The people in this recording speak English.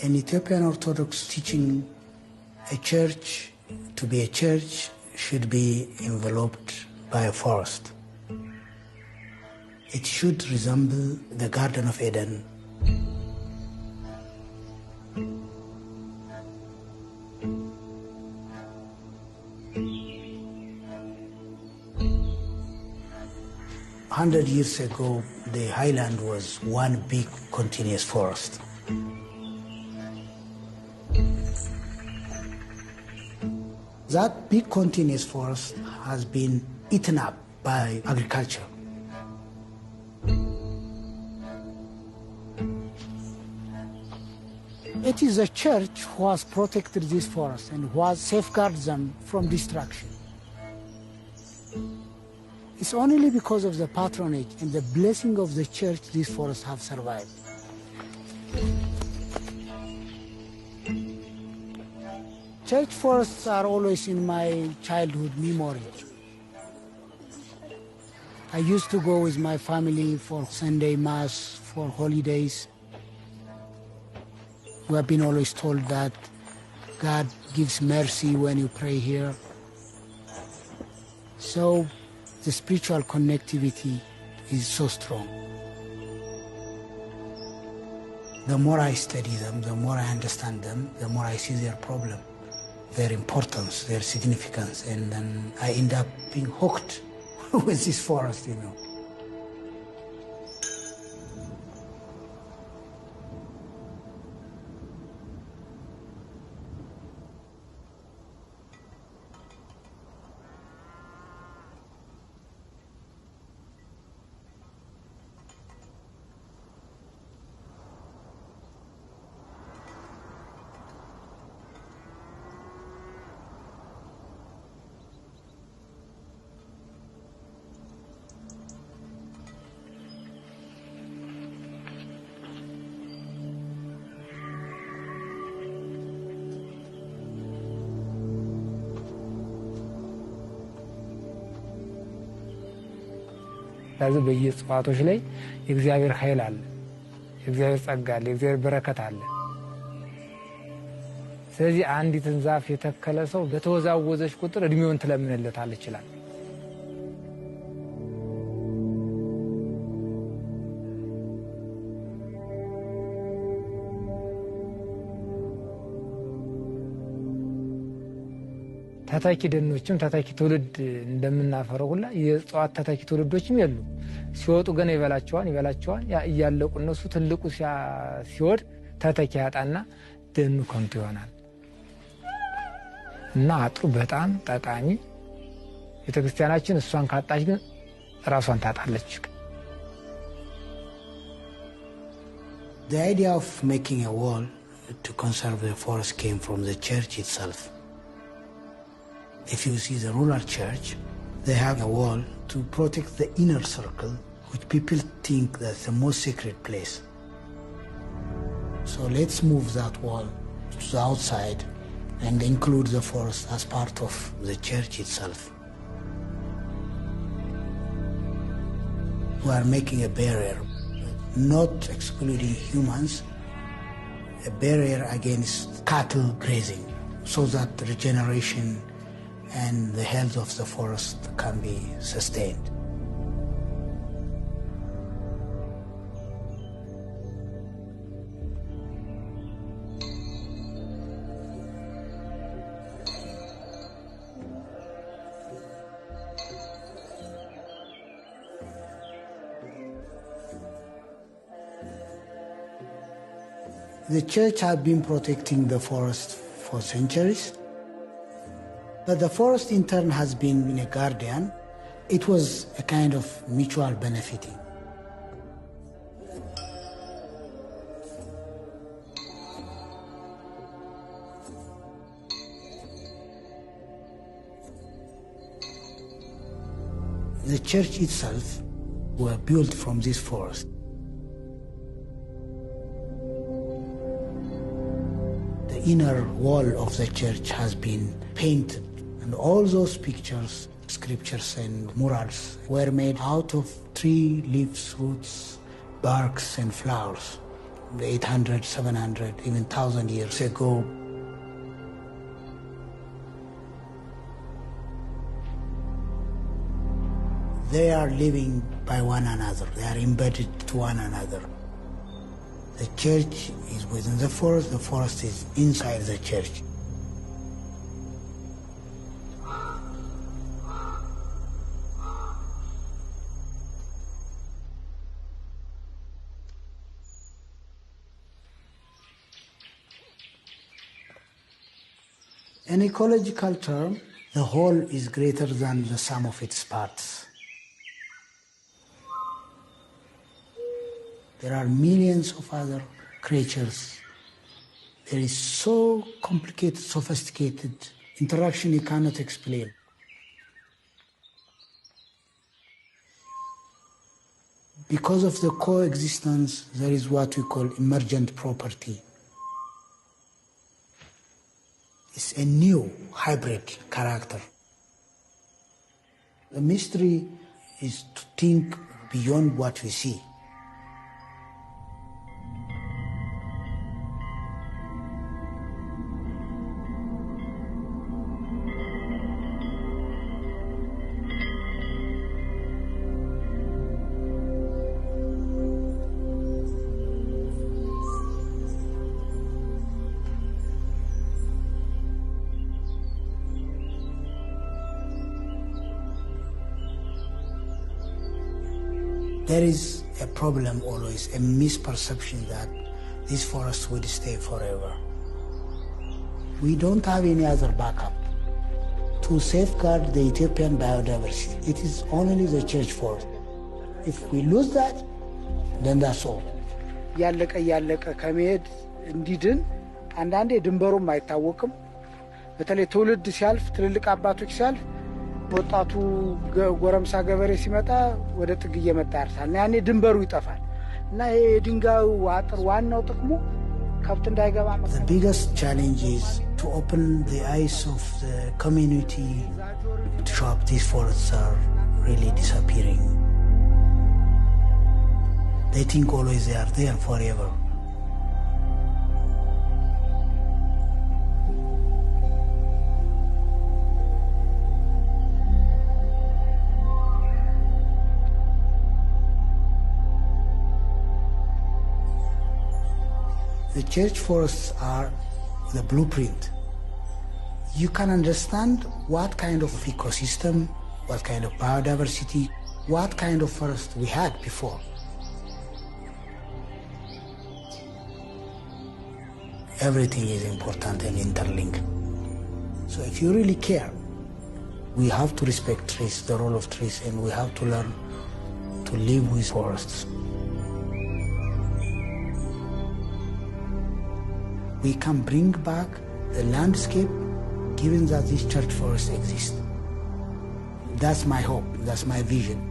In Ethiopian Orthodox teaching, a church, to be a church, should be enveloped by a forest. It should resemble the Garden of Eden. A 100 years ago, the highland was one big continuous forest. That big continuous forest has been eaten up by agriculture. It is the church who has protected this forest and who has safeguarded them from destruction. It's only because of the patronage and the blessing of the church these forests have survived. Church forests are always in my childhood memory. I used to go with my family for Sunday Mass, for holidays. We have been always told that God gives mercy when you pray here. So the spiritual connectivity is so strong. The more I study them, the more I understand them, the more I see their problem, their importance, their significance, and then I end up being hooked with this forest, you know. لازم በየጽፋቶች ላይ የእግዚአብሔር ኃይል አለ የእግዚአብሔር ጸጋ አለ የእግዚአብሔር በረከት አለ ስለዚህ አንዲትን ዛፍ የተከለ ሰው በተወዛወዘች ቁጥር እድሜውን ትለምንለታል ይችላል ታታኪ ደኖችም ታታኪ ትውልድ እንደምናፈረው ሁላ የጽዋት ታታኪ ትውልዶችም የሉ ሲወጡ ገና ይበላቸዋል ያያለቁ እነሱ ትልቁ ሲወድ ታታኪ ያጣና ደኑ ኮንቶ ይሆናል እና አጥሩ በጣም ጠቃሚ ቤተክርስቲያናችን እሷን ካጣች ግን ራሷን ታጣለች The idea of making a wall to conserve the forest came from the church itself. If you see the rural church, they have a wall to protect the inner circle, which people think that's the most sacred place. So let's move that wall to the outside and include the forest as part of the church itself. We are making a barrier, not excluding humans, a barrier against cattle grazing, so that regeneration and the health of the forest can be sustained. The church has been protecting the forest for centuries. But the forest in turn has been a guardian. It was a kind of mutual benefiting. The church itself were built from this forest. The inner wall of the church has been painted. And all those pictures, scriptures and murals were made out of tree leaves, roots, barks and flowers. 800, 700, even 1,000 years ago. They are living by one another. They are embedded to one another. The church is within the forest is inside the church. In ecological term, the whole is greater than the sum of its parts. There are millions of other creatures. There is so complicated, sophisticated interaction you cannot explain. Because of the coexistence, there is what we call emergent property. It's a new hybrid character. The mystery is to think beyond what we see. There is a problem always, a misperception that this forest would stay forever. We don't have any other backup to safeguard the Ethiopian biodiversity. It is only the church forest. If we lose that, then that's all. ያለቀ ከመሄድ እንዲድን አንዳንዴ ድንበሩም አይታወቅም። በተለይ ትውልድ ሲያልፍ ትልልቅ አባቶች ሲያልፍ ወጣቱ ጎረምሳ ገበሬ ሲመጣ ወደ ጥግ እየመጣ ያርሳል። ያኔ ድንበሩ ይጠፋል እና ይሄ ድንጋዩ አጥር ዋናው ጥቅሙ ከብት እንዳይገባ ነው። The biggest challenge is to open the eyes of the community to show up these forests are really disappearing. They think always they are there forever. The church forests are the blueprint. You can understand what kind of ecosystem, what kind of biodiversity, what kind of forest we had before. Everything is important and interlinked. So if you really care, we have to respect trees, the role of trees, and we have to learn to live with forests. We can bring back the landscape given that these church forests exist. That's my hope, that's my vision.